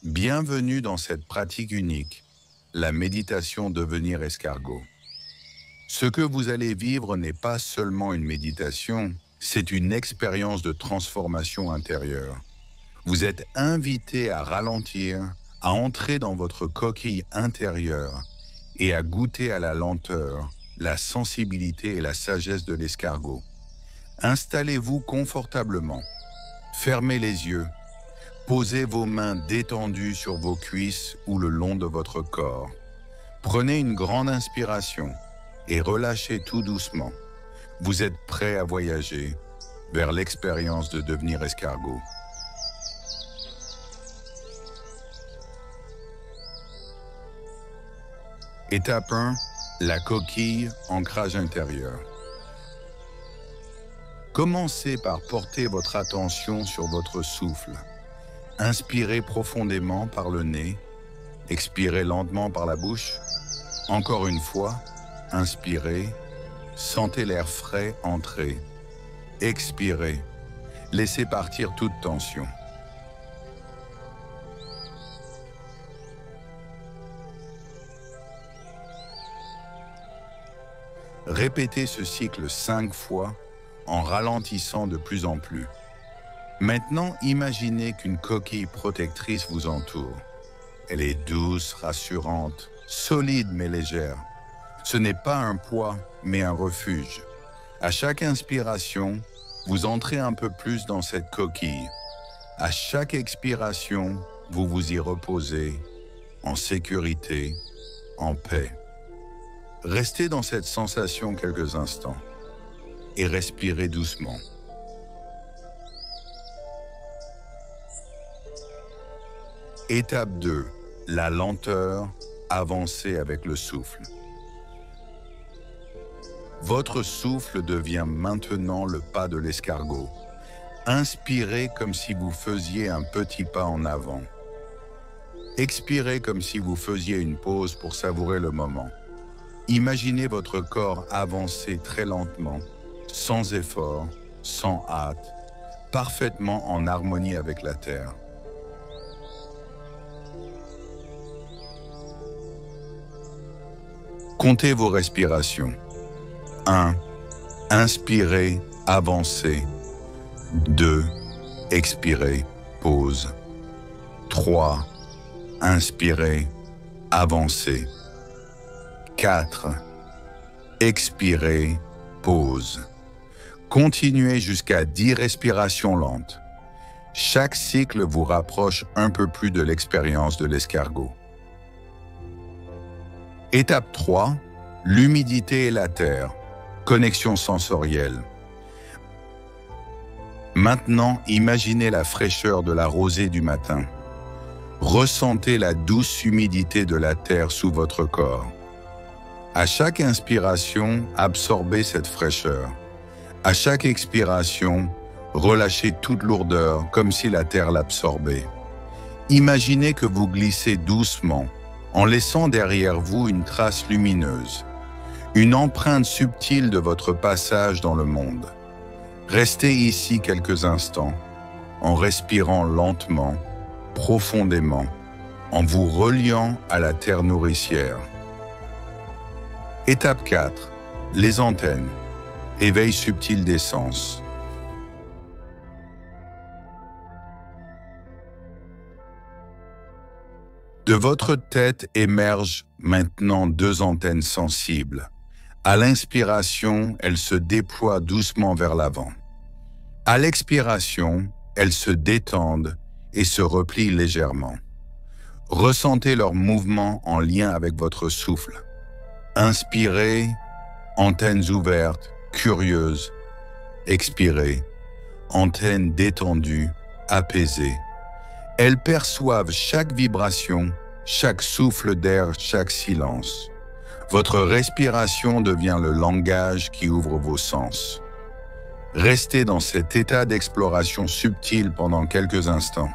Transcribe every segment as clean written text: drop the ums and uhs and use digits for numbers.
Bienvenue dans cette pratique unique, la méditation devenir escargot. Ce que vous allez vivre n'est pas seulement une méditation, c'est une expérience de transformation intérieure. Vous êtes invité à ralentir, à entrer dans votre coquille intérieure et à goûter à la lenteur, la sensibilité et la sagesse de l'escargot. Installez-vous confortablement, fermez les yeux, posez vos mains détendues sur vos cuisses ou le long de votre corps. Prenez une grande inspiration et relâchez tout doucement. Vous êtes prêt à voyager vers l'expérience de devenir escargot. Étape 1, la coquille, ancrage intérieur. Commencez par porter votre attention sur votre souffle. Inspirez profondément par le nez, expirez lentement par la bouche. Encore une fois, inspirez, sentez l'air frais entrer. Expirez, laissez partir toute tension. Répétez ce cycle 5 fois en ralentissant de plus en plus. Maintenant, imaginez qu'une coquille protectrice vous entoure. Elle est douce, rassurante, solide mais légère. Ce n'est pas un poids, mais un refuge. À chaque inspiration, vous entrez un peu plus dans cette coquille. À chaque expiration, vous vous y reposez, en sécurité, en paix. Restez dans cette sensation quelques instants et respirez doucement. Étape 2, la lenteur, avancez avec le souffle. Votre souffle devient maintenant le pas de l'escargot. Inspirez comme si vous faisiez un petit pas en avant. Expirez comme si vous faisiez une pause pour savourer le moment. Imaginez votre corps avancer très lentement, sans effort, sans hâte, parfaitement en harmonie avec la terre. Comptez vos respirations. 1. Inspirez, avancez. 2. Expirez, pause. 3. Inspirez, avancez. 4. Expirez, pause. Continuez jusqu'à 10 respirations lentes. Chaque cycle vous rapproche un peu plus de l'expérience de l'escargot. Étape 3, l'humidité et la terre. Connexion sensorielle. Maintenant, imaginez la fraîcheur de la rosée du matin. Ressentez la douce humidité de la terre sous votre corps. À chaque inspiration, absorbez cette fraîcheur. À chaque expiration, relâchez toute lourdeur comme si la terre l'absorbait. Imaginez que vous glissez doucement, en laissant derrière vous une trace lumineuse, une empreinte subtile de votre passage dans le monde. Restez ici quelques instants, en respirant lentement, profondément, en vous reliant à la terre nourricière. Étape 4. Les antennes. Éveil subtil des sens. De votre tête émergent maintenant 2 antennes sensibles. À l'inspiration, elles se déploient doucement vers l'avant. À l'expiration, elles se détendent et se replient légèrement. Ressentez leur mouvement en lien avec votre souffle. Inspirez, antennes ouvertes, curieuses. Expirez, antennes détendues, apaisées. Elles perçoivent chaque vibration, chaque souffle d'air, chaque silence. Votre respiration devient le langage qui ouvre vos sens. Restez dans cet état d'exploration subtile pendant quelques instants.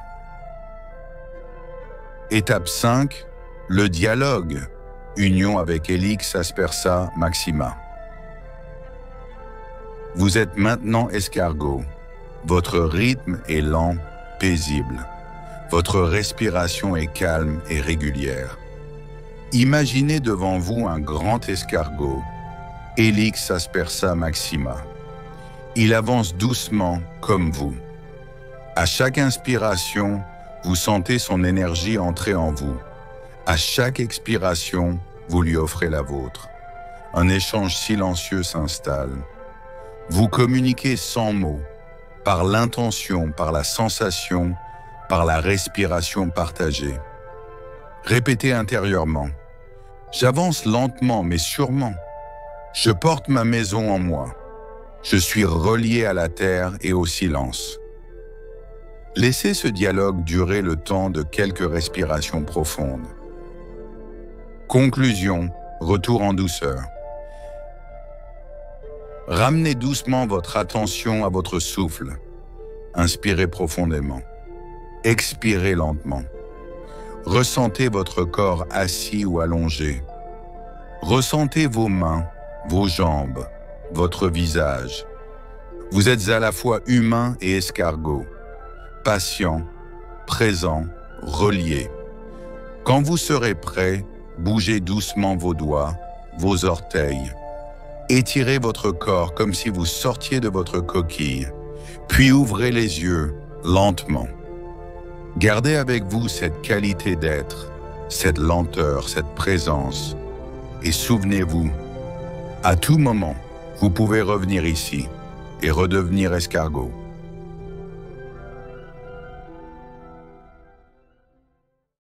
Étape 5, le dialogue. Union avec Helix Aspersa Maxima. Vous êtes maintenant escargot. Votre rythme est lent, paisible. Votre respiration est calme et régulière. Imaginez devant vous un grand escargot, Helix aspersa maxima. Il avance doucement comme vous. À chaque inspiration, vous sentez son énergie entrer en vous. À chaque expiration, vous lui offrez la vôtre. Un échange silencieux s'installe. Vous communiquez sans mots, par l'intention, par la sensation, par la respiration partagée. Répétez intérieurement. J'avance lentement mais sûrement. Je porte ma maison en moi. Je suis relié à la terre et au silence. Laissez ce dialogue durer le temps de quelques respirations profondes. Conclusion, retour en douceur. Ramenez doucement votre attention à votre souffle. Inspirez profondément. Expirez lentement. Ressentez votre corps assis ou allongé. Ressentez vos mains, vos jambes, votre visage. Vous êtes à la fois humain et escargot, patient, présent, relié. Quand vous serez prêt, bougez doucement vos doigts, vos orteils. Étirez votre corps comme si vous sortiez de votre coquille, puis ouvrez les yeux lentement. Gardez avec vous cette qualité d'être, cette lenteur, cette présence. Et souvenez-vous, à tout moment, vous pouvez revenir ici et redevenir escargot.